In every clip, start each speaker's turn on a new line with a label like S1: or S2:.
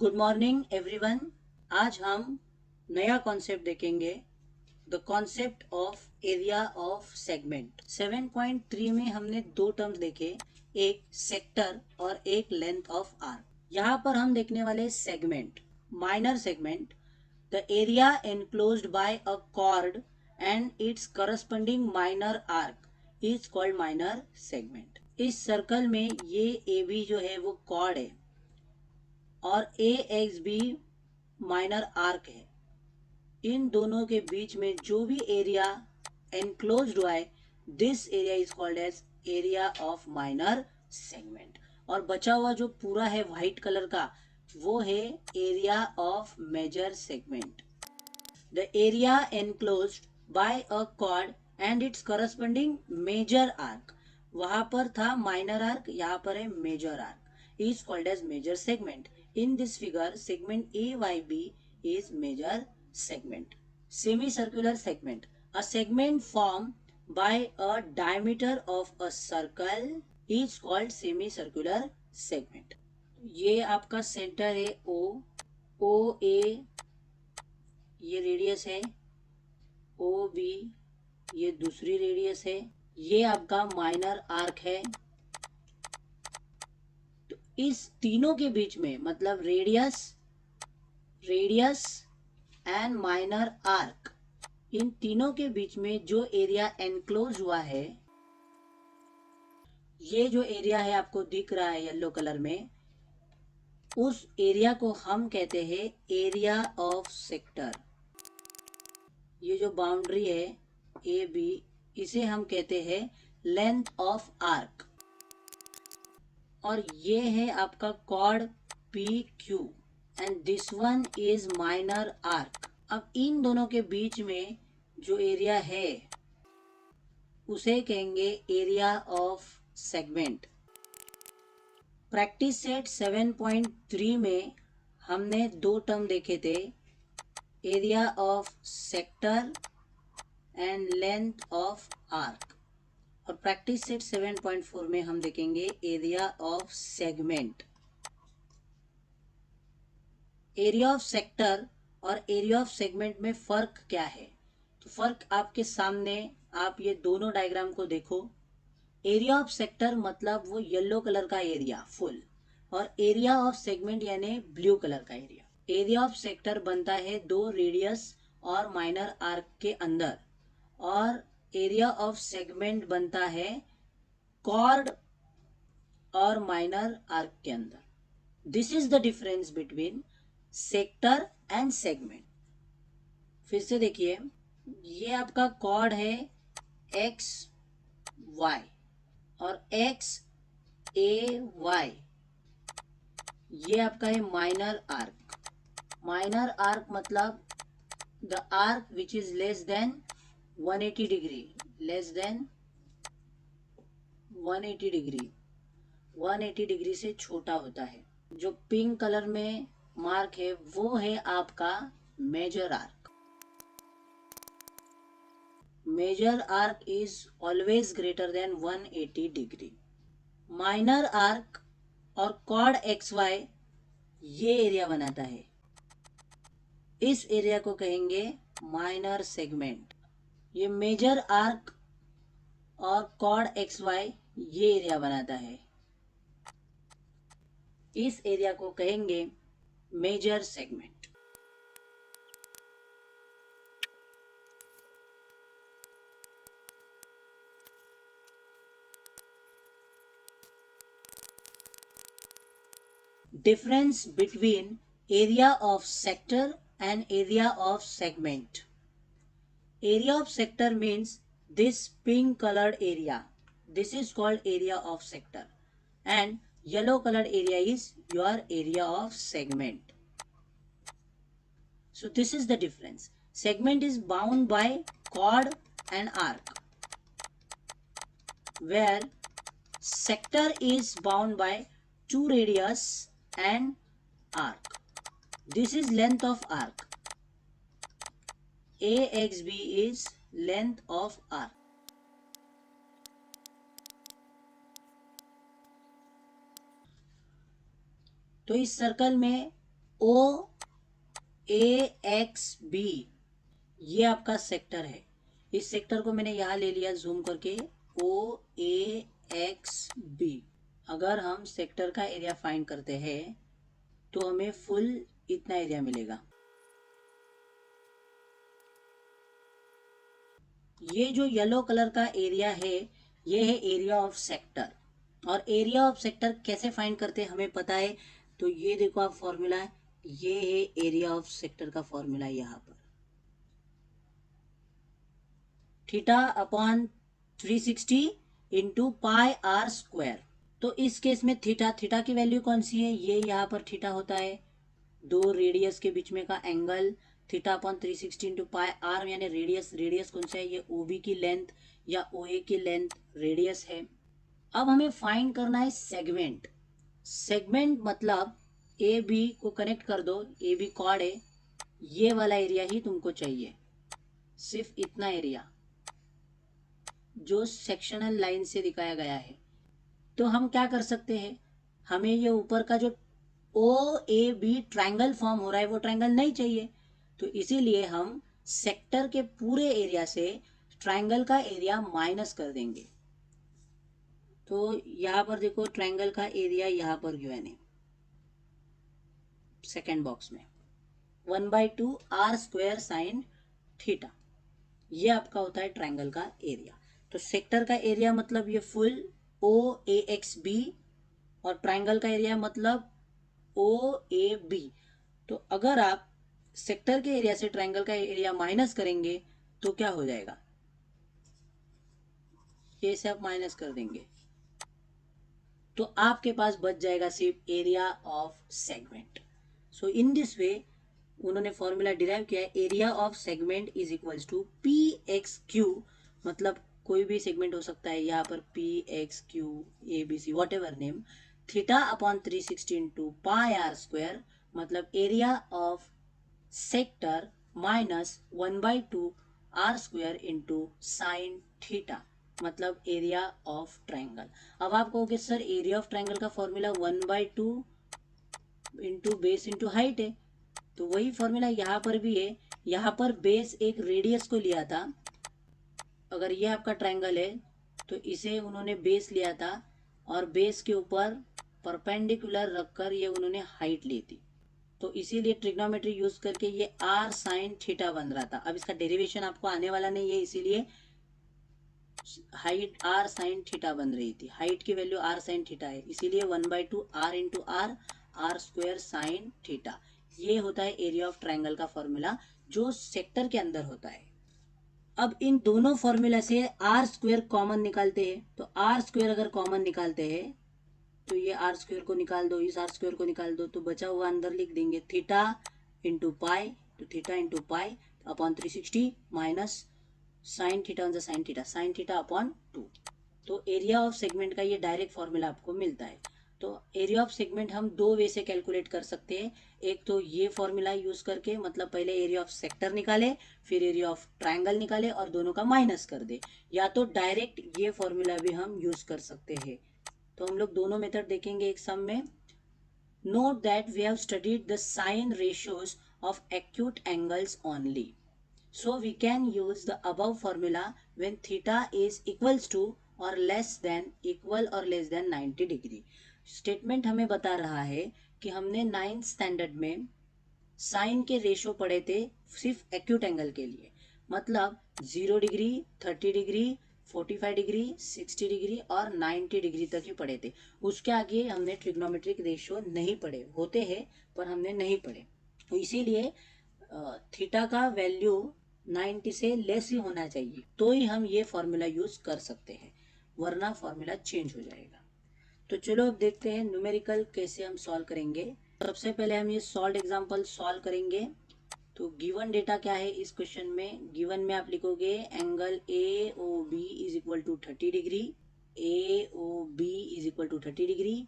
S1: Good morning everyone. आज हम नया कॉन्सेप्ट देखेंगे, the concept of area of segment. 7.3 में हमने दो टर्म्स देखे, एक सेक्टर और एक लेंथ ऑफ आर्क। यहाँ पर हम देखने वाले segment, minor segment, the area enclosed by a chord and its corresponding minor arc is called minor segment. इस सर्कल में ये ए बी जो है वो कॉर्ड है और A X B minor arc है। इन दोनों के बीच में जो भी एरिया एनक्लोज्ड हुआ है, this area is called as area of minor segment. और बचा हुआ जो पूरा है व्हाइट कलर का, वो है area of major segment. The area enclosed by a chord and its corresponding major arc, वहां पर था माइनर आर्क, यहाँ पर है major arc, is called as major segment. In this figure, segment AYB is major segment. Semicircular segment. A segment formed by a diameter of a circle is called semicircular segment. ये आपका centre है O, OA ये radius है, OB ये दूसरी radius है, ये आपका माइनर आर्क है। इस तीनों के बीच में, मतलब रेडियस एंड माइनर आर्क, इन तीनों के बीच में जो एरिया एनक्लोज हुआ है, ये जो एरिया है आपको दिख रहा है येलो कलर में, उस एरिया को हम कहते हैं एरिया ऑफ सेक्टर। ये जो बाउंड्री है ए बी, इसे हम कहते हैं लेंथ ऑफ आर्क। और ये है आपका chord P Q and this one is minor arc. अब इन दोनों के बीच में जो एरिया है उसे कहेंगे area of segment. Practice set 7.3 में हमने दो टर्म देखे थे, area of sector and length of arc. और प्रैक्टिस सेट 7.4 में हम देखेंगे area of segment. Area of sector और एरिया ऑफ सेगमेंट में फर्क क्या है? तो फर्क आपके सामने, आप ये दोनों डायग्राम को देखो। एरिया ऑफ सेक्टर मतलब वो येलो कलर का एरिया फुल, और एरिया ऑफ सेगमेंट यानी ब्लू कलर का एरिया। एरिया ऑफ सेक्टर बनता है दो रेडियस और माइनर आर्क के अंदर, और एरिया ऑफ सेगमेंट बनता है कॉर्ड और माइनर आर्क के अंदर। This is the difference between sector and segment. फिर से देखिए, ये आपका कॉर्ड है एक्स वाई और एक्स ए वाई, ये आपका है माइनर आर्क। माइनर आर्क मतलब the arc which is less than 180 degree, less than 180 degree, 180 degree से छोटा होता है। जो पिंक कलर में मार्क है वो है आपका major arc. Major arc is always greater than 180 degree. Minor arc और कॉर्ड एक्स वाई ये एरिया बनाता है, इस एरिया को कहेंगे माइनर सेगमेंट। ये मेजर आर्क और कॉर्ड एक्स वाई ये एरिया बनाता है, इस एरिया को कहेंगे major segment. Difference between area of sector and area of segment. Area of sector means this pink colored area. This is called area of sector, and yellow colored area is your area of segment. So this is the difference. Segment is bound by chord and arc, where sector is bound by two radius and arc. This is length of arc. AXB is length of arc. तो इस circle में ओ A X B ये आपका sector है। इस sector को मैंने यहाँ ले लिया जूम करके, ओ ए एक्स बी। अगर हम सेक्टर का एरिया फाइंड करते हैं तो हमें फुल इतना एरिया मिलेगा। ये जो येलो कलर का एरिया है ये है एरिया ऑफ सेक्टर। और एरिया ऑफ सेक्टर कैसे फाइंड करते हैं हमें पता है। तो ये देखो आप फॉर्मूला, ये है एरिया ऑफ सेक्टर का फॉर्मूला यहाँ पर, theta upon 360 into pi are square. तो इस केस में थीटा, थीटा की वैल्यू कौन सी है, ये यहाँ पर थीटा होता है, दो रेडियस के बीच में का angle, theta upon 360 into pi r यानी रेडियस, रेडियस कौन सा है, ये ओ बी की लेंथ या ओ ए की लेंथ रेडियस है। अब हमें फाइंड करना है सेगमेंट। सेगमेंट मतलब ए बी को कनेक्ट कर दो, ए बी कॉर्ड है, ये वाला एरिया ही तुमको चाहिए, सिर्फ इतना एरिया जो सेक्शनल लाइन से दिखाया गया है। तो हम क्या कर सकते हैं, हमें ये ऊपर का जो ओ ए बी ट्रायंगल फॉर्म हो रहा है वो ट्रायंगल नहीं चाहिए। तो इसीलिए हम सेक्टर के पूरे एरिया से ट्रायंगल का एरिया माइनस कर देंगे। तो यहाँ पर देखो ट्रायंगल का एरिया यहाँ पर गिवन है सेकेंड बॉक्स में, 1/2 आर स्क्वायर साइन थीटा, ये आपका होता है ट्रायंगल का एरिया। तो सेक्टर का एरिया मतलब ये full O A X B, और ट्रायंगल का एरिया मतलब ओ ए बी। तो अगर आप सेक्टर के एरिया से ट्रायंगल का एरिया माइनस करेंगे तो क्या हो जाएगा, ये से आप माइनस कर देंगे तो आपके पास बच जाएगा सिर्फ area of segment. So in this way उन्होंने फॉर्मूला डिराइव किया है, area of segment is equals to P X Q, मतलब कोई भी सेगमेंट हो सकता है यहाँ पर P X Q A B C whatever name, theta upon 360 into pi are square, मतलब area of sector minus 1/2 are square into sine theta, मतलब एरिया ऑफ ट्रायंगल। अब आप कहोगे सर एरिया ऑफ ट्रायंगल का formula 1/2 into base into height है, तो वही formula यहाँ पर भी है। यहाँ पर बेस एक रेडियस को लिया था, अगर ये आपका ट्रायंगल है तो इसे उन्होंने बेस लिया था और बेस के ऊपर परपेंडिकुलर रखकर ये उन्होंने हाइट ली थी। तो इसीलिए ट्रिग्नोमेट्री यूज करके ये आर साइन थीटा बन रहा था। अब इसका डेरिवेशन आपको आने वाला नहीं है, इसीलिए हाइट आर साइन थीटा बन रही थी, हाइट की वैल्यू आर साइन थीटा है, इसीलिए 1/2 r into r, r square sine theta, ये होता है एरिया ऑफ ट्रायंगल का फॉर्मूला जो सेक्टर के अंदर होता है। अब इन दोनों फॉर्मूला से आर स्क्वायर कॉमन निकालते हैं, तो आर स्क्वायर अगर कॉमन निकालते हैं तो ये आर स्क्वायर को निकाल दो, इस आर स्क्वायर को निकाल दो, तो बचा हुआ अंदर लिख देंगे थीटा इंटू पाई, तो theta into pi upon 360 minus sine theta on the sign theta, sign theta upon 2। तो एरिया ऑफ सेगमेंट का ये डायरेक्ट फॉर्मूला आपको मिलता है। तो एरिया ऑफ सेगमेंट हम दो वे से कैलकुलेट कर सकते हैं, एक तो ये फॉर्मूला यूज करके, मतलब पहले एरिया ऑफ सेक्टर निकाले फिर एरिया ऑफ ट्रायंगल निकाले और दोनों का माइनस कर दे, या तो डायरेक्ट ये फॉर्मूला भी हम यूज कर सकते हैं। तो हम लोग दोनों मेथड देखेंगे एक सम में। Note that we have studied the sine ratios of acute angles only. So we can use the above formula when theta is equals to or less than equal or less than 90 degree. Statement हमें बता रहा है कि हमने 9th standard में sign के ratio पढ़े थे सिर्फ एक्यूट एंगल के लिए, मतलब 0 डिग्री, 30 डिग्री, 45 डिग्री, 60 डिग्री और 90 डिग्री तक ही पढ़े थे। उसके आगे हमने ट्रिग्नोमेट्रिक रेशियो नहीं पढ़े, होते हैं पर हमने नहीं पढ़े। तो इसीलिए थीटा का वैल्यू 90 से लेस ही होना चाहिए तो ही हम ये फॉर्मूला यूज कर सकते हैं, वरना फॉर्मूला चेंज हो जाएगा। तो चलो अब देखते हैं न्यूमेरिकल कैसे हम सॉल्व करेंगे। सबसे पहले हम ये सॉल्व एग्जांपल सॉल्व करेंगे। तो गिवन डेटा क्या है इस क्वेश्चन में, गिवन में आप लिखोगे angle A O B is equal to 30 degree, A O B is equal to 30 degree,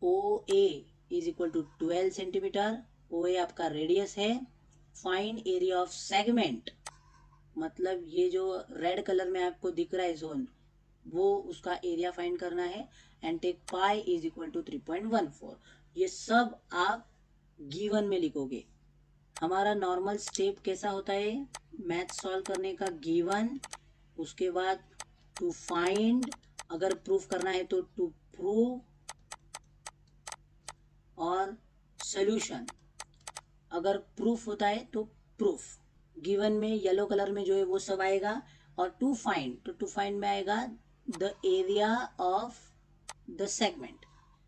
S1: O A is equal to 12 centimetre, O A आपका रेडियस है। फाइंड एरिया ऑफ सेगमेंट, मतलब ये जो रेड कलर में आपको दिख रहा है जोन, वो उसका एरिया फाइंड करना है। And take pi is equal to 3.14। ये सब आप गिवन में लिखोगे। हमारा नॉर्मल स्टेप कैसा होता है मैथ सॉल्व करने का, गिवन, उसके बाद टू फाइंड, अगर प्रूफ करना है तो टू प्रूव, और सॉल्यूशन अगर प्रूफ होता है तो प्रूफ। गिवन में येलो कलर में जो है वो सब आएगा, और टू फाइंड, तो टू फाइंड में आएगा the area of the segment,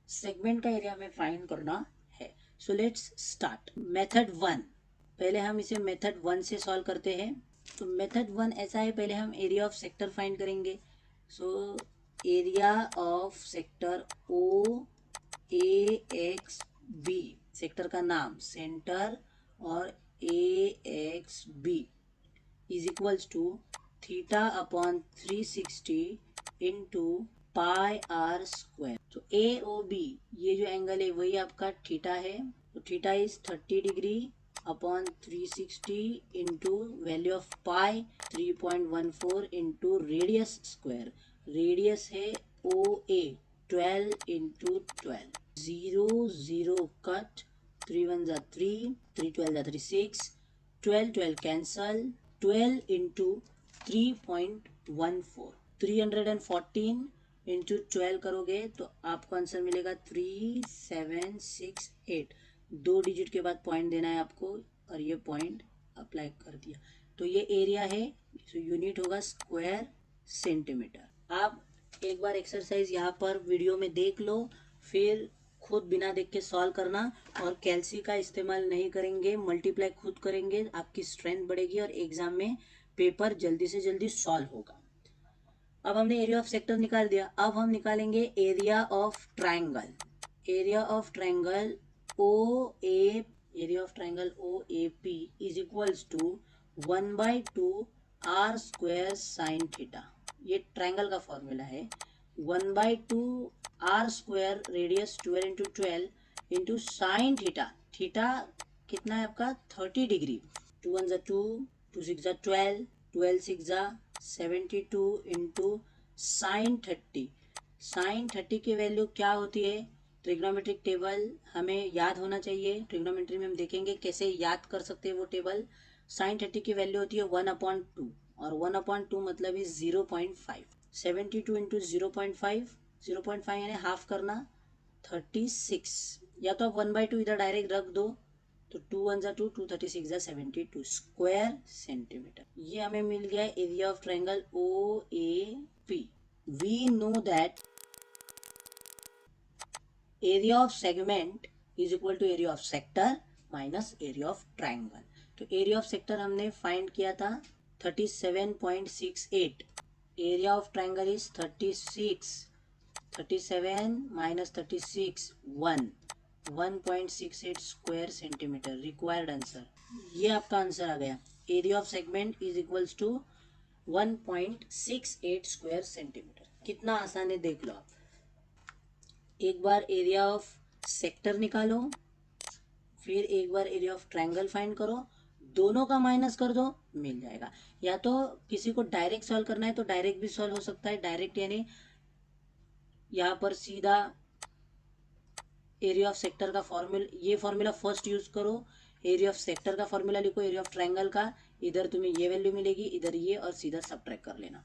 S1: segment का एरिया में फाइंड करना है। So let's start method 1। पहले हम इसे मेथड 1 से सॉल्व करते हैं। तो मेथड 1 ऐसा है, पहले हम एरिया ऑफ सेक्टर फाइंड करेंगे। So area of sector O A X B, sector का नाम सेंटर, और A X B is equals to theta upon 360 into pi are square. तो ए ओ बी ये जो एंगल है वही आपका थीटा है, तो theta is 30 degree upon 360 into value of pi 3.14 into radius square, radius है ओ ए 12 इंटू 12, 0 0 कट, 3 1 जा 3, 3 12 जा 36, 12 12 कैंसल, 12 इंटू 3.14, 314 इंटू 12 करोगे तो आपको आंसर मिलेगा 3768। 2 डिजिट के बाद पॉइंट देना है आपको, और ये पॉइंट अप्लाई कर दिया। तो ये एरिया है, तो यूनिट होगा स्क्वायर सेंटीमीटर। आप एक बार एक्सरसाइज यहाँ पर वीडियो में देख लो, फिर खुद बिना देख के सॉल्व करना, और कैलसी का इस्तेमाल नहीं करेंगे, मल्टीप्लाई खुद करेंगे, आपकी स्ट्रेंथ बढ़ेगी और एग्जाम में पेपर जल्दी से जल्दी सॉल्व होगा। अब हमने एरिया ऑफ सेक्टर निकाल दिया, अब हम निकालेंगे area of triangle. Area of triangle O A, area of triangle O A P is equals to 1/2 are square sine theta. ये ट्राइंगल का फॉर्मूला है। 1/2 are square, radius 12 into 12 into sine theta, theta कितना है आपका 30 degree, 2 1 जा 2, 2 6 जा 12, 12 6 जा 72 into sine 30। Sign 30 की वैल्यू क्या होती है, ट्रिग्नोमेट्रिक टेबल हमें याद होना चाहिए। ट्रिग्नोमेट्री में हम देखेंगे कैसे याद कर सकते हैं वो टेबल। साइन 30 की वैल्यू होती है 1/2, और 1/2 मतलब इज 0.5। 72 इंटू 0.5, 0.5 यानी हाफ करना 36, या तो आप 1/2 इधर डायरेक्ट रख दो, तो 2 1 जा 2, 2 36 जा 72 स्क्वायर सेंटीमीटर। ये हमें मिल गया area of triangle O A P. We know that area of segment is equal to area of sector minus area of triangle. तो एरिया ऑफ सेक्टर हमने फाइंड किया था 37.68, area of triangle is 36, 37 minus 36 1.68 square centimetre, required answer. ये आपका answer आ गया, area of segment is equals to 1.68 square centimetre. कितना आसान है देख लो आप। एक बार एरिया ऑफ सेक्टर निकालो, फिर एक बार एरिया ऑफ ट्रायंगल फाइंड करो, दोनों का माइनस कर दो, मिल जाएगा। या तो किसी को डायरेक्ट सॉल्व करना है तो डायरेक्ट भी सॉल्व हो सकता है। डायरेक्ट यानी यहाँ पर सीधा एरिया ऑफ सेक्टर का फॉर्मूला, ये फॉर्मूला फर्स्ट यूज करो, एरिया ऑफ सेक्टर का फॉर्मूला लिखो, एरिया ऑफ ट्रायंगल का, इधर तुम्हें ये वैल्यू मिलेगी, इधर ये, और सीधा सब्ट्रैक्ट कर लेना।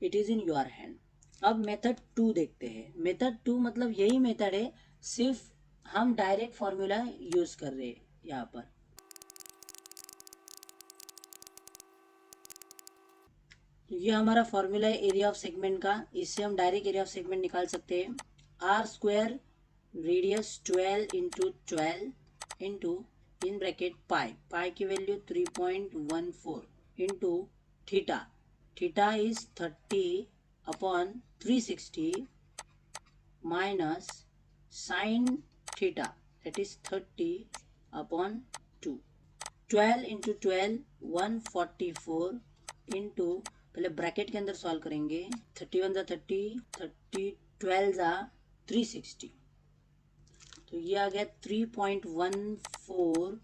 S1: It is in your hand. अब मेथड 2 देखते हैं। मेथड 2 मतलब यही मेथड है, सिर्फ हम डायरेक्ट फॉर्मूला यूज कर रहे हैं यहाँ पर। ये हमारा फॉर्मूला है एरिया ऑफ सेगमेंट का, इससे हम डायरेक्ट एरिया ऑफ सेगमेंट निकाल सकते हैं। R square radius 12 into 12 into in bracket pi, pi की value 3.14 into theta, theta is 30 upon 360 minus sine theta that is 30 upon 2, 12 into 12 144 into, पहले bracket के अंदर सॉल्व करेंगे, 31 जा 30, 30 12 जा 360, तो ये आ गया 3.14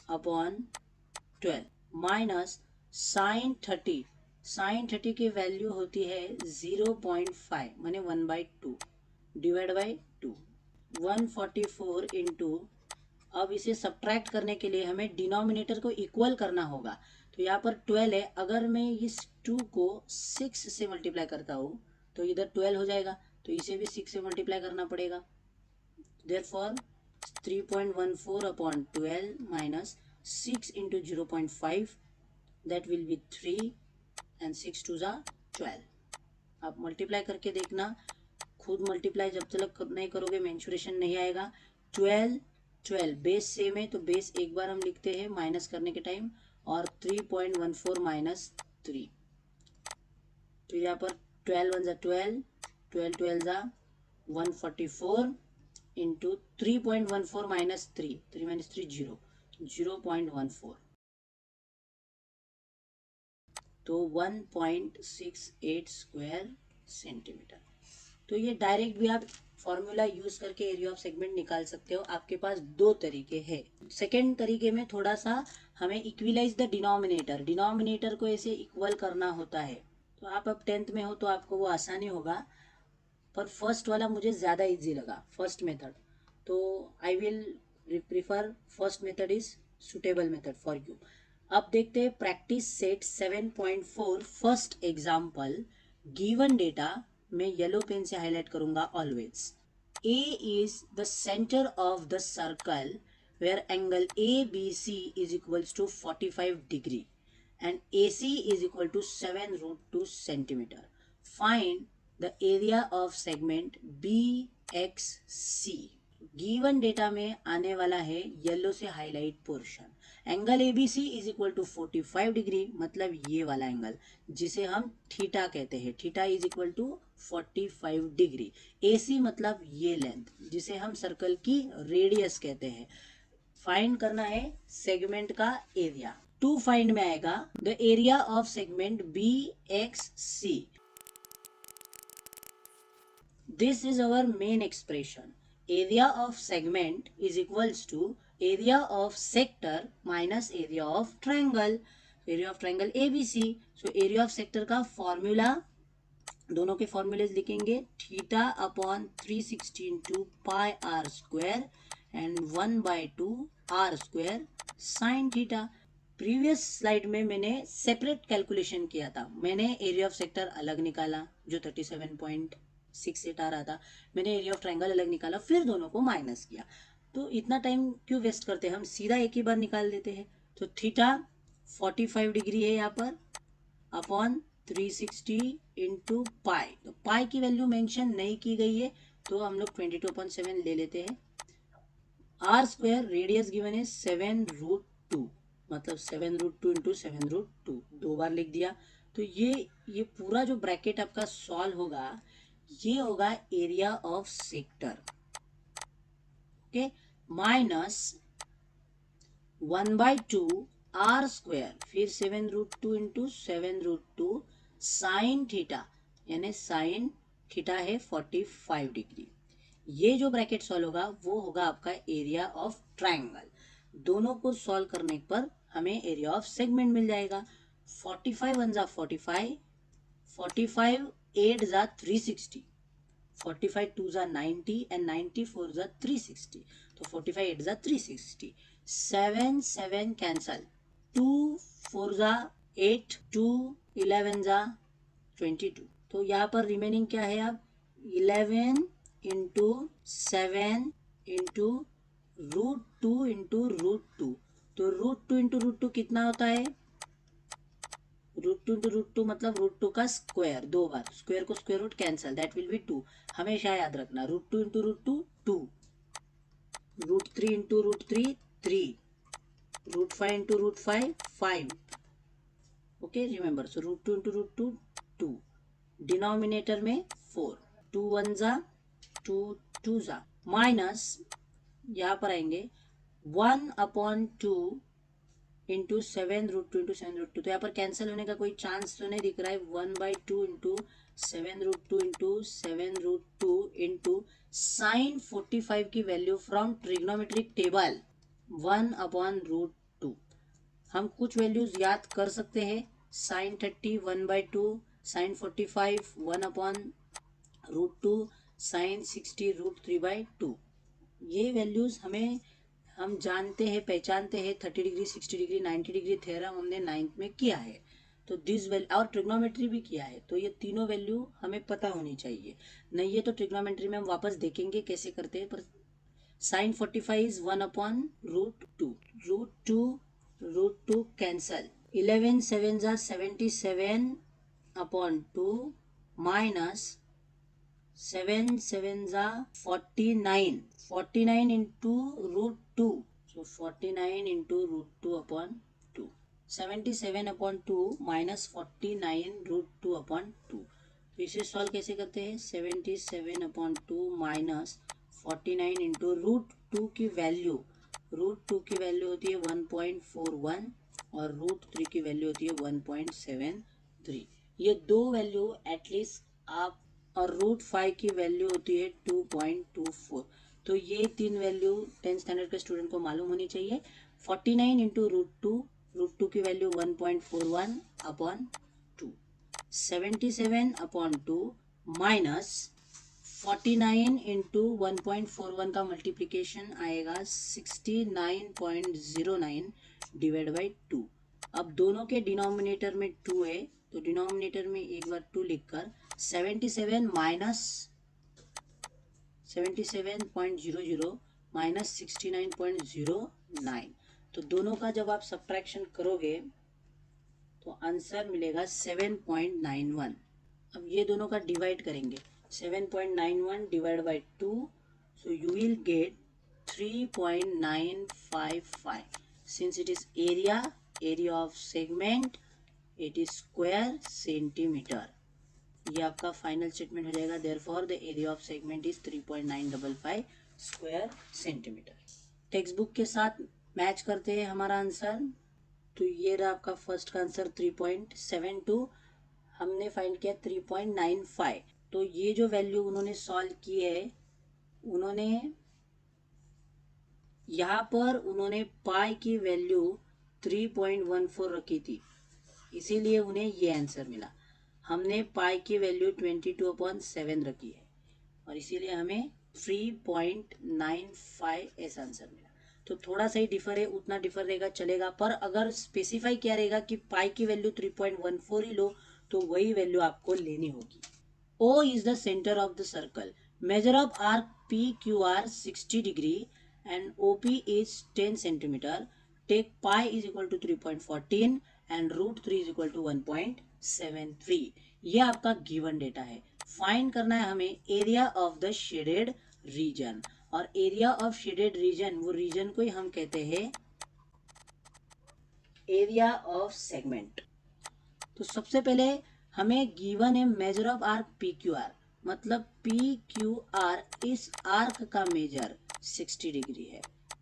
S1: अपॉन 12 माइनस साइन 30, साइन 30 की वैल्यू होती है 0.5 माने 1/2 डिवाइड बाई 2, 144 इंटू अब इसे सब्ट्रैक्ट करने के लिए हमें डिनोमिनेटर को इक्वल करना होगा। तो यहाँ पर 12 है, अगर मैं इस 2 को 6 से मल्टीप्लाई करता हूँ तो इधर 12 हो जाएगा, तो इसे भी 6 से मल्टीप्लाई करना पड़ेगा। Therefore 3.14 upon 12 minus 6 into 0.5, that will be 3 and 6 to the 12. आप मल्टीप्लाई करके देखना, खुद मल्टीप्लाई जब तक नहीं करोगे मेंशुरेशन नहीं आएगा। 12 बेस सेम है तो बेस एक बार हम लिखते हैं माइनस करने के टाइम, और 3.14 माइनस 3, तो यहाँ पर 12 वन जा 12, 12 जा 144 इंटू 3.14 माइनस 3, 3 माइनस 3 0.14, तो 1.68 स्क्वायर सेंटीमीटर। तो ये डायरेक्ट भी आप फॉर्मूला यूज करके एरिया ऑफ सेगमेंट निकाल सकते हो। आपके पास दो तरीके हैं। सेकेंड तरीके में थोड़ा सा हमें इक्विलाइज द डिनोमिनेटर को ऐसे इक्वल करना होता है। तो आप अब 10th में हो तो आपको वो आसानी होगा, पर फर्स्ट वाला मुझे ज़्यादा इजी लगा, फर्स्ट मेथड। तो I will prefer first method is suitable method for you. अब देखते हैं practice set 7.4 first example. Given data मैं येलो पेन से हाईलाइट करूंगा always. A is the centre of the circle where angle A B C is equals to 45 degree and AC is equal to 7√2 centimeter. Find the area of segment BXC. Given data में आने वाला है yellow से highlight portion. Angle ABC is equal to 45 degree, मतलब ये वाला angle जिसे हम थीटा कहते हैं। Theta is equal to 45 degree. AC मतलब ये लेंथ जिसे हम सर्कल की रेडियस कहते हैं। फाइंड करना है सेगमेंट का एरिया। टू फाइंड में आएगा the area of segment BXC। This is our main expression. Area of segment is equals to area of sector minus area of triangle. Area of triangle ABC। So area of sector का formula, दोनों के formulas लिखेंगे, theta upon 360 into pi are square and 1/2 are square sine theta. Previous slide में मैंने separate calculation किया था। मैंने area of sector अलग निकाला जो 37.68 आ रहा था, मैंने एरिया ऑफ ट्रायंगल अलग निकाला, फिर दोनों को माइनस किया। तो इतना टाइम क्यों वेस्ट करते हैं, हम सीधा एक ही बार निकाल देते हैं। तो थीटा 45 डिग्री है यहाँ पर अपॉन 360 इंटू पाई। तो पाई की वैल्यू मेंशन नहीं की गई है तो हम लोग 22.7 ले लेते हैं। आर स्क्वायर रेडियस गिवन है 7√2, मतलब 7√2 इंटू 7√2, दो बार लिख दिया। तो ये पूरा जो ब्रैकेट आपका सॉल्व होगा ये होगा area of sector, okay, minus 1/2 are square, फिर 7√2 इंटू 7√2 साइन थीटा, यानी साइन थीटा है 45 डिग्री। ये जो ब्रैकेट सॉल्व होगा वो होगा आपका एरिया ऑफ ट्रायंगल। दोनों को सॉल्व करने पर हमें एरिया ऑफ सेगमेंट मिल जाएगा। 45 वन जा 45, 45 8 जा 360, 45 2 जा 90 and 94 जा 360, तो 45 8 जा 360, 7 7 कैंसल, 2 4 जा 8, 2 11 जा 22। तो यहाँ पर रिमेनिंग क्या है, अब 11 इंटू 7 इंटू √2 इंटू √2। तो √2 इंटू √2 कितना होता है, √2 इंटू √2 मतलब √2 का स्क्वायर, दो बार स्क्वायर को square root cancel, that will be 2। हमेशा याद रखना √2 into √2 2, √3 into √3 3, √5 into √5 5, okay remember. So √2 into √2 2, denominator में 4, 2 1 जा 2 2 जा, माइनस यहाँ पर आएंगे 1/2 इंटू 7√2 इंटू 7√2। तो यहाँ पर कैंसिल होने का कोई चांस तो नहीं दिख रहा है। 1/2 इंटू 7√2 इंटू 7√2 इंटू साइन 45 की वैल्यू फ्रॉम ट्रिग्नोमेट्रिक टेबल 1/√2। हम कुछ वैल्यूज याद कर सकते हैं। Sine 30 1/2, sine 45 1/√2, sine 60 √3/2। ये वैल्यूज हमें हम जानते हैं, पहचानते हैं 30 डिग्री, 60 डिग्री, 90 डिग्री थ्योरम हमने 9th में किया है। तो दिस वैल्यू और ट्रिग्नोमेट्री भी किया है, तो ये तीनों वैल्यू हमें पता होनी चाहिए। नहीं है तो ट्रिग्नोमेट्री में हम वापस देखेंगे कैसे करते हैं। पर sin 45 इज 1/√2, √2 कैंसल, 11 7 जा 77/2 माइनस 7 7 जा 49, 49 इंटू √2, so 49 इंटू √2/2, 77/2 माइनस 49 √2/2। इसे सॉल्व कैसे करते हैं, 77/2 माइनस 49 इंटू √2 की वैल्यू, √2 की वैल्यू होती है 1.41 और √3 की वैल्यू होती है 1.73। ये दो वैल्यू एटलीस्ट आप, और √5 की वैल्यू होती है 2.24। तो ये तीन वैल्यू 10th स्टैंडर्ड के स्टूडेंट को मालूम होनी चाहिए। 49 इंटू √2 की वैल्यू 1.41/2, 77/2 माइनस 49 इंटू 1.41 का मल्टीप्लीकेशन आएगा 69.09 डिवाइड बाई 2। अब दोनों के डिनोमिनेटर में 2 है, तो डिनोमिनेटर में एक बार 2 लिखकर 77 माइनस 77.00 माइनस 69.09, तो दोनों का जब आप सब्ट्रैक्शन करोगे तो आंसर मिलेगा 7.91। अब ये दोनों का डिवाइड करेंगे, 7.91 divide by 2, so you will get 3.955. Since it is area of segment, it is square centimeter. ये आपका फाइनल स्टेटमेंट हो जाएगा। Therefore the area of segment is 3.955 square centimetre. Text book के साथ मैच करते हैं हमारा आंसर। तो ये रहा आपका फर्स्ट का आंसर 3.72, हमने फाइंड किया 3.95। तो ये जो वैल्यू उन्होंने सॉल्व की है, उन्होंने यहाँ पर उन्होंने पाई की वैल्यू 3.14 रखी थी, इसीलिए उन्हें ये आंसर मिला। हमने पाई की वैल्यू 22/7 रखी है और इसीलिए हमें 3.95 ऐसा आंसर मिला। तो थोड़ा सा ही डिफर है, उतना डिफर रहेगा चलेगा, पर अगर स्पेसिफाई किया रहेगा कि पाई की वैल्यू 3.14 ही लो तो वही वैल्यू आपको लेनी होगी। O is the center of the circle. Measure of arc PQR 60 degree and OP is 10 centimeter. Take pi is equal to 3.14 and √3 is equal to 1.73. ये आपका गिवन डेटा है। फाइंड करना है हमें area of the shaded region, और area of shaded reason, वो reason को ही हम कहते हैं एरिया ऑफ सेगमेंट। तो सबसे पहले हमें गिवन है मेजर ऑफ आर्क PQR, मतलब PQR इस आर्क का मेजर 60 डिग्री है।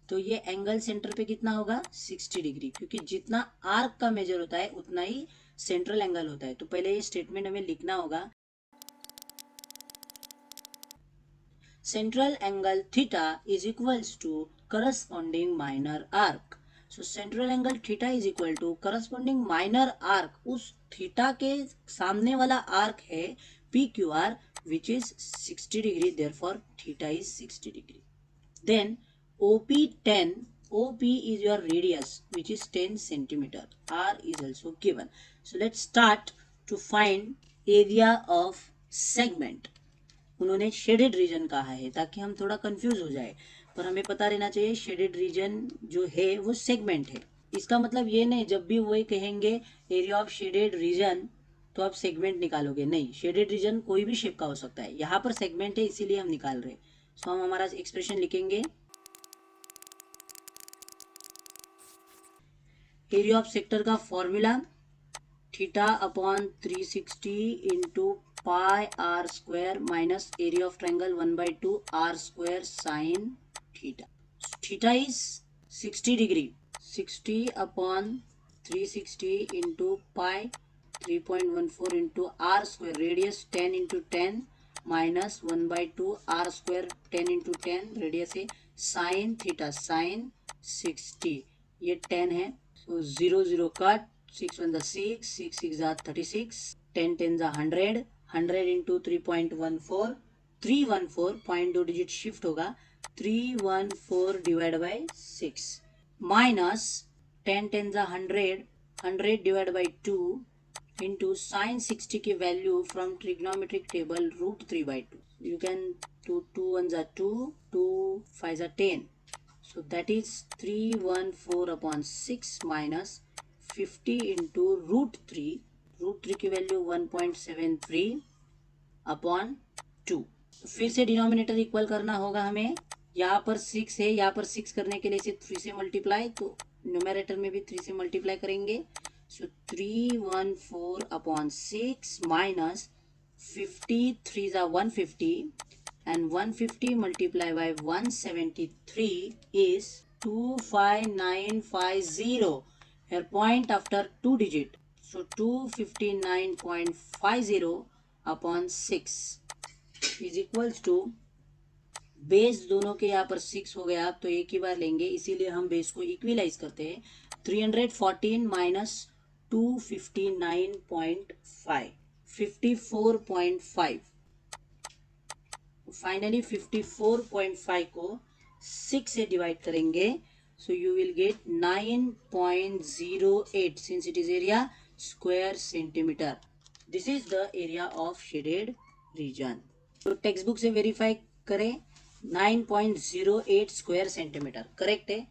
S1: तो ये एंगल सेंटर पे कितना होगा, 60 डिग्री, क्योंकि जितना आर्क का मेजर होता है उतना ही सेंट्रल एंगल होता है। तो पहले ये स्टेटमेंट हमें लिखना होगा, central angle theta is equals to corresponding minor arc. So central angle theta is equal to corresponding minor arc, उस थीटा के सामने वाला आर्क है PQR which is 60 degree, therefore theta is 60 degree. Then OP10, OP is your radius which is 10 centimeter. R is also given. So let's start to find area of segment. उन्होंने shaded region कहा है ताकि हम थोड़ा confuse हो जाए, पर हमें पता रहना चाहिए शेडेड रीजन जो है वो सेगमेंट है। इसका मतलब ये नहीं जब भी वही कहेंगे एरिया ऑफ शेडेड रीजन तो आप सेगमेंट निकालोगे, नहीं, शेडेड रीजन कोई भी शेप का हो सकता है, यहाँ पर सेगमेंट है इसीलिए हम निकाल रहे हैं। सो हम हमारा एक्सप्रेशन लिखेंगे, एरिया ऑफ सेक्टर का formula theta upon 360 into pi are square minus area of triangle 1/2 are square sine theta. Theta is 60 degree, 60 upon 360 into pi 3.14 into r square, radius 10 into 10 minus 1/2 are square 10 into 10 radius है, sine theta sine 60, ये 10 है, so 0 0 cut, 6 1 6, 6 6 36, 10 10 100, 100 into 3.14, 314, 0.2 digit shift होगा, 314 divided by 6 minus 10 10 जा 100 divided by 2 into sin 60 की value from trigonometric table √3/2. You can do 2 1 जा 2, 2 5 जा 10. So that is 314 upon 6 minus 50 into √3. √3 की value 1.73 upon 2. फिर से डिनोमिनेटर इक्वल करना होगा हमें. यहाँ पर 6 है, यहाँ पर 6 करने के लिए इसे 3 से मल्टीप्लाई, तो न्यूमरेटर में भी 3 से मल्टीप्लाई करेंगे. सो 314 अपॉन 6 माइनस 50 3 जा 150 and 150 multiplied by 173 is 25950. Here point after 2 digit. So 259.50 upon 6 is equals to, base दोनों के यहाँ पर 6 हो गया, तो एक ही बार लेंगे, इसीलिए हम बेस को इक्विलाइज करते हैं. 314 माइनस 259.5 54.5. फाइनली 54.5 को 6 से डिवाइड करेंगे, so you will get 9.08 since it is area square centimetre. This is the area of shaded region. तो टेक्स्ट बुक से वेरीफाई करें, 9.08 स्क्वायर सेंटीमीटर करेक्ट है.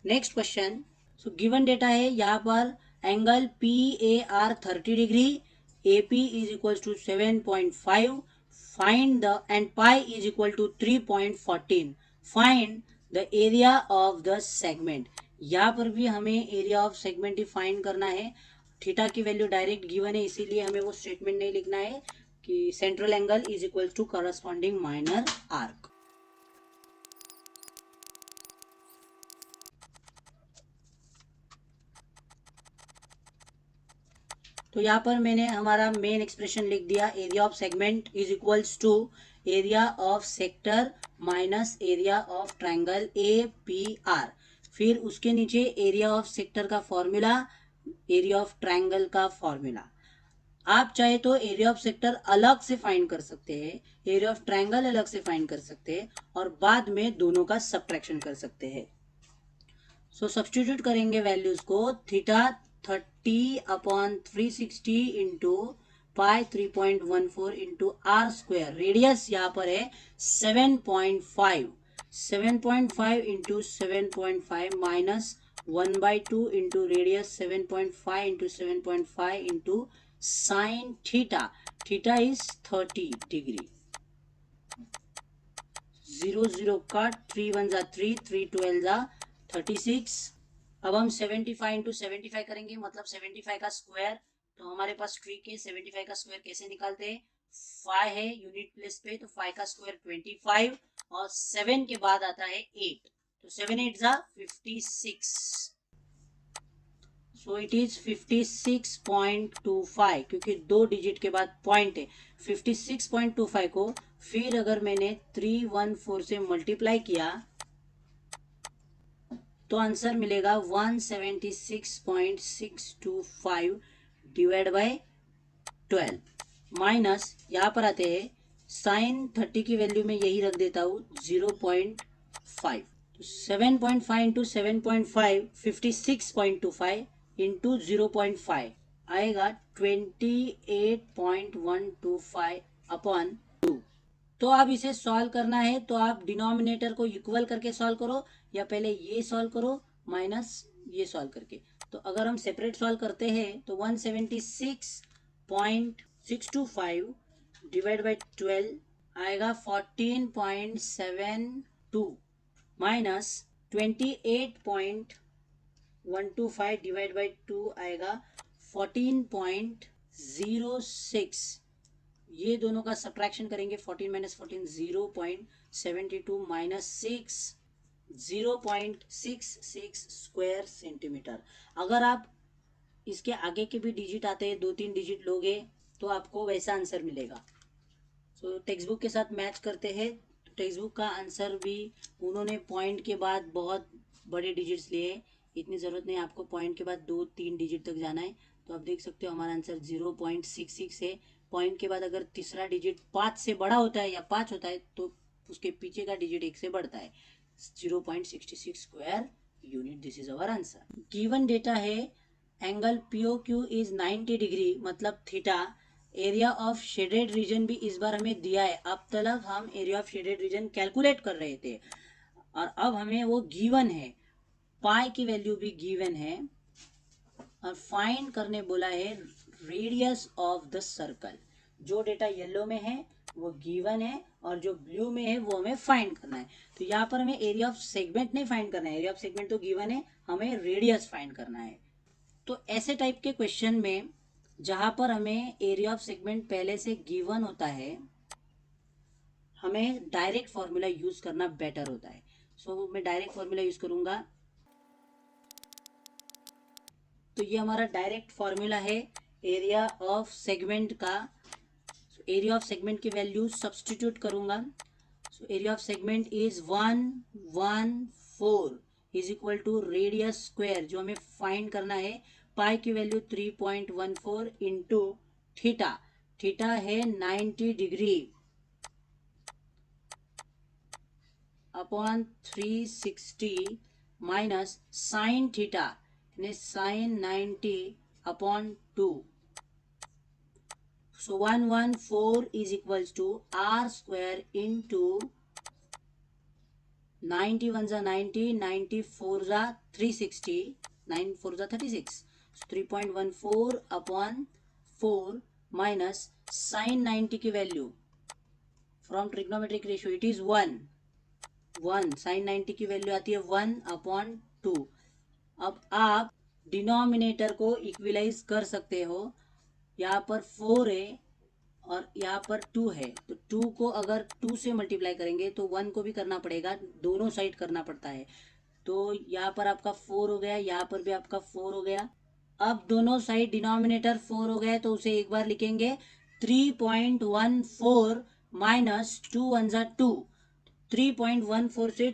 S1: Next question. So given data है, यहाँ पर angle PAR 30 degree, AP is equal to 7.5. Find the and pi is equal to 3.14. Find the area of the segment. यहाँ पर भी हमें area of segment he find करना है. थीटा की वैल्यू डायरेक्ट गिवन है, इसीलिए हमें वो स्टेटमेंट नहीं लिखना है कि central angle is equal to corresponding minor arc. तो यहाँ पर मैंने हमारा मेन एक्सप्रेशन लिख दिया. Area of segment is equals to area of sector minus area of triangle APR. फिर उसके नीचे एरिया ऑफ सेक्टर का फॉर्मूला, एरिया ऑफ ट्रायंगल का फॉर्मूला. आप चाहे तो एरिया ऑफ सेक्टर अलग से फाइंड कर सकते हैं, एरिया ऑफ ट्रायंगल अलग से फाइंड कर सकते हैं, और बाद में दोनों का सब्ट्रैक्शन कर सकते हैं. सो सब्स्टिट्यूट करेंगे वैल्यूज को. Theta 30 upon 360 into pi 3.14 into r square. Radius यहाँ पर है 7.5. 7.5 into 7.5 minus 1/2 into radius 7.5 into 7.5 into sine theta. Theta is 30 degree. 0 0 cut, 3 1 जा 3, 3 12 जा 36. अब हम 75 इंटू 75 करेंगे, मतलब 75 का स्क्वायर. तो हमारे पास ट्रिक है, 75 का स्क्वायर कैसे निकालते हैं. 5 है यूनिट प्लेस पे, तो 5 का स्क्वायर 25 और 7 के बाद आता है 8, तो 7 8 जा 56. सो इट इज 56.25, क्योंकि 2 डिजिट के बाद पॉइंट है. 56.25 को फिर अगर मैंने 314 से मल्टीप्लाई किया तो आंसर मिलेगा 176.625 डिवाइड बाय 12 माइनस, यहाँ पर आते हैं साइन 30 की वैल्यू में यही रख देता हूँ 0.5. तो 7.5 इंटू 7.5 56.25 इंटू 0.5 आएगा 28.125 अपॉन 2. तो अब इसे सॉल्व करना है, तो आप डिनोमिनेटर को इक्वल करके सॉल्व करो, या पहले ये सॉल्व करो माइनस ये सॉल्व करके. तो अगर हम सेपरेट सॉल्व करते हैं तो 176.625 डिवाइड बाई 12 आएगा 14.72 माइनस 28.125 डिवाइड बाई 2 आएगा 14.06. ये दोनों का सब्ट्रैक्शन करेंगे. 14 माइनस 14 0.72 माइनस 6 0.66 स्क्वायर सेंटीमीटर. अगर आप इसके आगे के भी डिजिट आते हैं, 2-3 डिजिट लोगे तो आपको वैसा आंसर मिलेगा. सो टेक्स्ट बुक के साथ मैच करते हैं. टेक्स्ट बुक का आंसर भी उन्होंने पॉइंट के बाद बहुत बड़े डिजिट्स लिए, इतनी ज़रूरत नहीं, आपको पॉइंट के बाद 2-3 डिजिट तक जाना है. तो आप देख सकते हो हमारा आंसर 0.66 है. पॉइंट के बाद अगर तीसरा डिजिट 5 से बड़ा होता है या 5 होता है तो उसके पीछे का डिजिट 1 से बढ़ता है, 0.66 square unit. This is our answer. Given data है एंगल POQ इज 90 डिग्री मतलब theta. Area of shaded reason भी इस बार हमें दिया है। अब तक हम area of shaded reason calculate कर रहे थे और अब हमें वो गिवन है, पाई की वैल्यू भी गिवन है और फाइंड करने बोला है रेडियस ऑफ द सर्कल। जो डेटा येलो में है वो गिवन है और जो ब्लू में है वो हमें फाइंड करना है। तो यहाँ पर हमें एरिया ऑफ सेगमेंट नहीं फाइंड करना है, एरिया ऑफ सेगमेंट तो गिवन है, हमें रेडियस फाइंड करना है। तो ऐसे टाइप के क्वेश्चन में जहां पर हमें एरिया ऑफ सेगमेंट पहले से गिवन होता है, हमें डायरेक्ट फॉर्मूला यूज करना बेटर होता है। सो मैं डायरेक्ट फॉर्मूला यूज करूंगा। तो ये हमारा डायरेक्ट फॉर्मूला है एरिया ऑफ सेगमेंट का। एरिया ऑफ सेगमेंट की वैल्यू सब्सटीट्यूट करूंगा। So area of segment is 114 is equal to radius square, जो हमें फाइंड करना है पाई की वैल्यू 3.14 इंटू थीटा। थीटा है 90 degree upon 360 minus sine theta sign 90 upon 2। So 114 is equals to r square into 90 1 जा 90, 94 जा 360, 9 4 जा 36, so 3.14 upon 4 minus sin 90 की value from trigonometric ratio it is 1 sin 90 की वैल्यू आती है 1 अपॉन 2। अब आप डिनोमिनेटर को इक्विलाइज कर सकते हो। यहाँ पर 4 है और यहाँ पर 2 है, तो 2 को अगर 2 से मल्टीप्लाई करेंगे तो 1 को भी करना पड़ेगा, दोनों साइड करना पड़ता है। तो यहाँ पर आपका 4 हो गया, यहाँ पर भी आपका 4 हो गया। अब दोनों साइड डिनोमिनेटर 4 हो गया तो उसे एक बार लिखेंगे 3.14 माइनस 2 1 जा 2। 3.14 से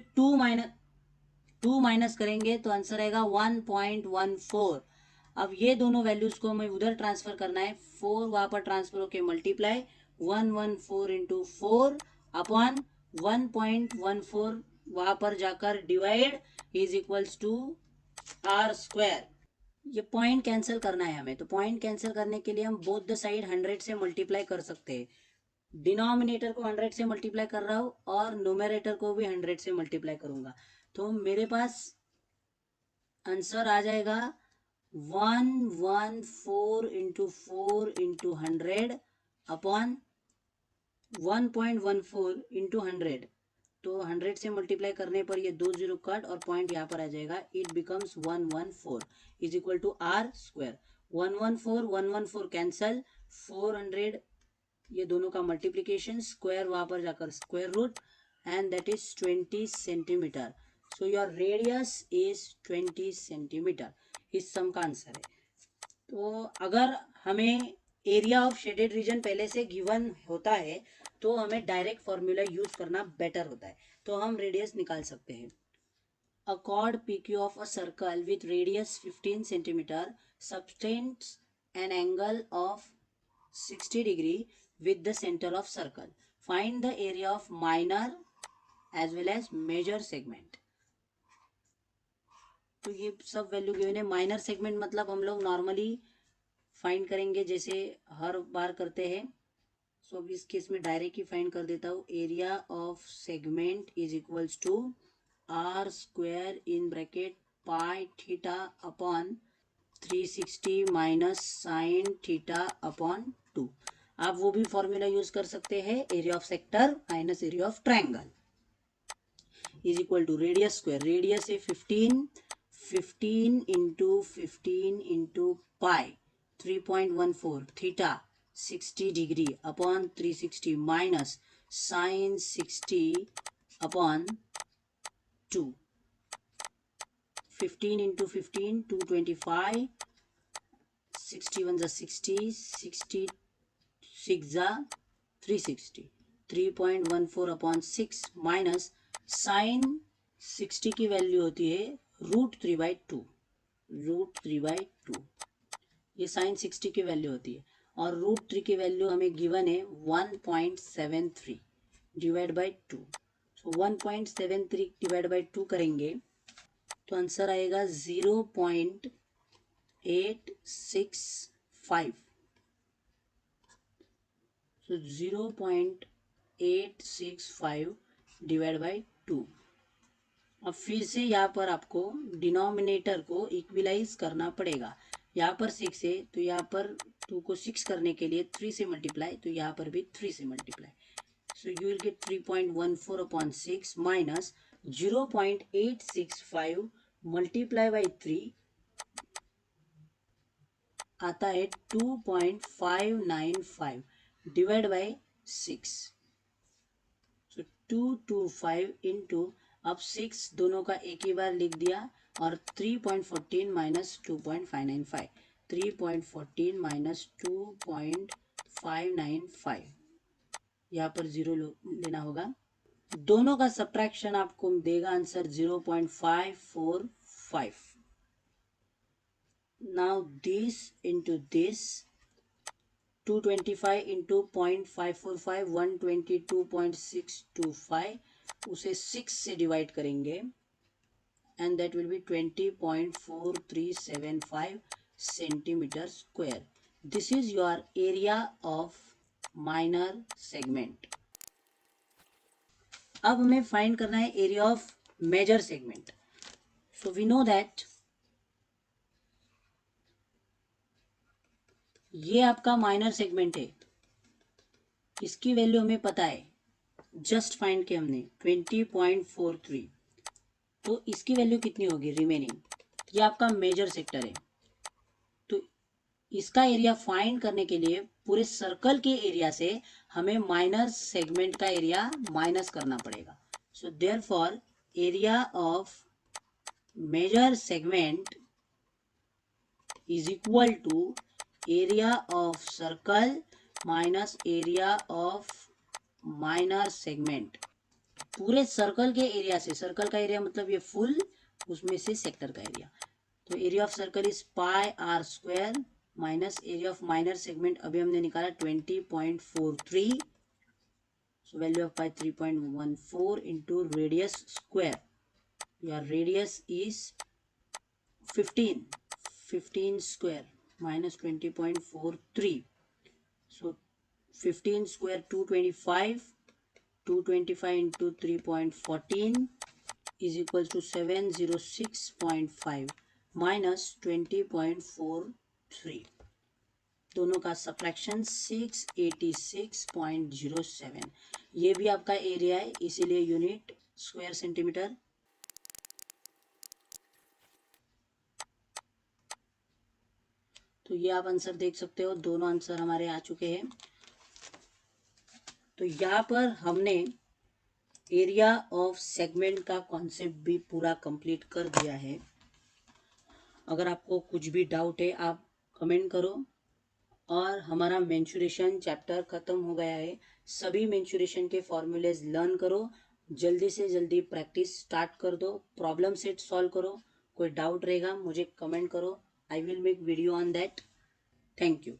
S1: 2 माइनस करेंगे तो आंसर आएगा 1.14। अब ये दोनों वैल्यूज को हमें उधर ट्रांसफर करना है, 4 वहां पर ट्रांसफर होके मल्टीप्लाई 114 इंटू 4 अपॉन 1.14 वहां पर जाकर divide is equals to r square. ये पॉइंट कैंसिल करना है हमें, तो पॉइंट कैंसिल करने के लिए हम बोथ द साइड 100 से मल्टीप्लाई कर सकते हैं। डिनोमिनेटर को 100 से मल्टीप्लाई कर रहा हूं और न्यूमरेटर को भी 100 से मल्टीप्लाई करूंगा, तो मेरे पास आंसर आ जाएगा 114 इंटू 4 इंटू 100 अपॉन 1.14 इंटू 100। तो 100 से मल्टीप्लाई करने पर ये 2 जीरो कट और पॉइंट यहाँ पर आ जाएगा, it becomes 114 is equal to r square. 114 cancel, 400 ये दोनों का मल्टीप्लीकेशन, स्क्वायर वहां पर जाकर square root and that is 20 centimetre. So your radius is 20 centimetre. इस सम का आंसर है। तो अगर हमें एरिया ऑफ शेडेड रीजन पहले से गिवन होता है तो हमें डायरेक्ट फॉर्मूला यूज करना बेटर होता है, तो हम रेडियस निकाल सकते हैं। A chord PQ of a circle with radius 15 centimeter subtends an angle of 60 degree with the center of circle. Find the area of minor as well as major segment. तो ये सब वैल्यू गिवन है। Minor segment मतलब हम लोग normally find करेंगे जैसे हर बार करते हैं। सो अब इस केस में डायरेक्ट ही फाइंड कर देता हूँ। Area of segment is equals to r square in bracket pi theta upon 360 minus sine theta upon 2। आप वो भी फॉर्मूला यूज कर सकते हैं, area of sector minus area of triangle is equal to radius square. Radius है 15 into pi 3.14 theta 60 degree upon 360 minus sine 60 upon 2। 15 into 15 225, 61 जा 60, 66 जा 360, 3.14 upon 6 minus sine 60 की वैल्यू होती है √3/2। ये साइन 60 की वैल्यू होती है और √3 की वैल्यू हमें गिवन है 1.73 डिवाइड बाई 2। तो 1.73 डिवाइड बाई 2 करेंगे तो आंसर आएगा 0.865। तो 0.865 डिवाइड बाई 2। अब फिर से यहाँ पर आपको डिनोमिनेटर को इक्विलाइज करना पड़ेगा। यहाँ पर 6 है तो यहाँ पर 2 को 6 करने के लिए 3 से मल्टीप्लाई, तो यहाँ पर भी 3 से multiply. So you will gate 3.14 upon 6 minus 0.865 multiply by 3 आता है 2.595 डिवाइड बाई 6। सो 225 इंटू, अब 6 दोनों का एक ही बार लिख दिया और 3.14 माइनस 2.595, 3.14 माइनस 2.595, यहाँ पर 0 लेना होगा। दोनों का सब्ट्रैक्शन आपको देगा answer 0.545। Now this into this, 225 into 0.545 122.625, उसे 6 से डिवाइड करेंगे and that will be 20.4375 centimetre square. This is your area of minor segment. अब हमें फाइंड करना है area of major segment. So we know that ये आपका माइनर सेगमेंट है, इसकी वैल्यू हमें पता है, जस्ट फाइंड किया हमने 20.43। तो इसकी वैल्यू कितनी होगी रिमेनिंग, ये आपका मेजर सेक्टर है। तो इसका एरिया फाइंड करने के लिए पूरे सर्कल के एरिया से हमें माइनर सेगमेंट का एरिया माइनस करना पड़ेगा। So therefore area of major segment is equal to area of circle minus area of minor segment. पूरे सर्कल के एरिया से, सर्कल का एरिया मतलब ये फुल, उसमें से सेक्टर का एरिया, तो area of circle is pi are square minus area of minor segment अभी हमने निकाला 20.43, so value of pi 3.14 into radius square. Your radius is 15 square minus 20.43, so 15 square 225, 225 into 3.14 is equals to 706.5 minus 20.43, दोनों का subtraction 686.07। ये भी आपका area है, इसीलिए यूनिट स्क्वायर सेंटीमीटर। तो ये आप आंसर देख सकते हो, दोनों आंसर हमारे आ चुके हैं। तो यहाँ पर हमने एरिया ऑफ सेगमेंट का कॉन्सेप्ट भी पूरा कंप्लीट कर दिया है। अगर आपको कुछ भी डाउट है आप कमेंट करो। और हमारा मेंसुरेशन चैप्टर खत्म हो गया है। सभी मेंसुरेशन के फॉर्मूलेज लर्न करो, जल्दी से जल्दी प्रैक्टिस स्टार्ट कर दो, प्रॉब्लम सेट सॉल्व करो। कोई डाउट रहेगा मुझे कमेंट करो, I will make video on that. Thank you.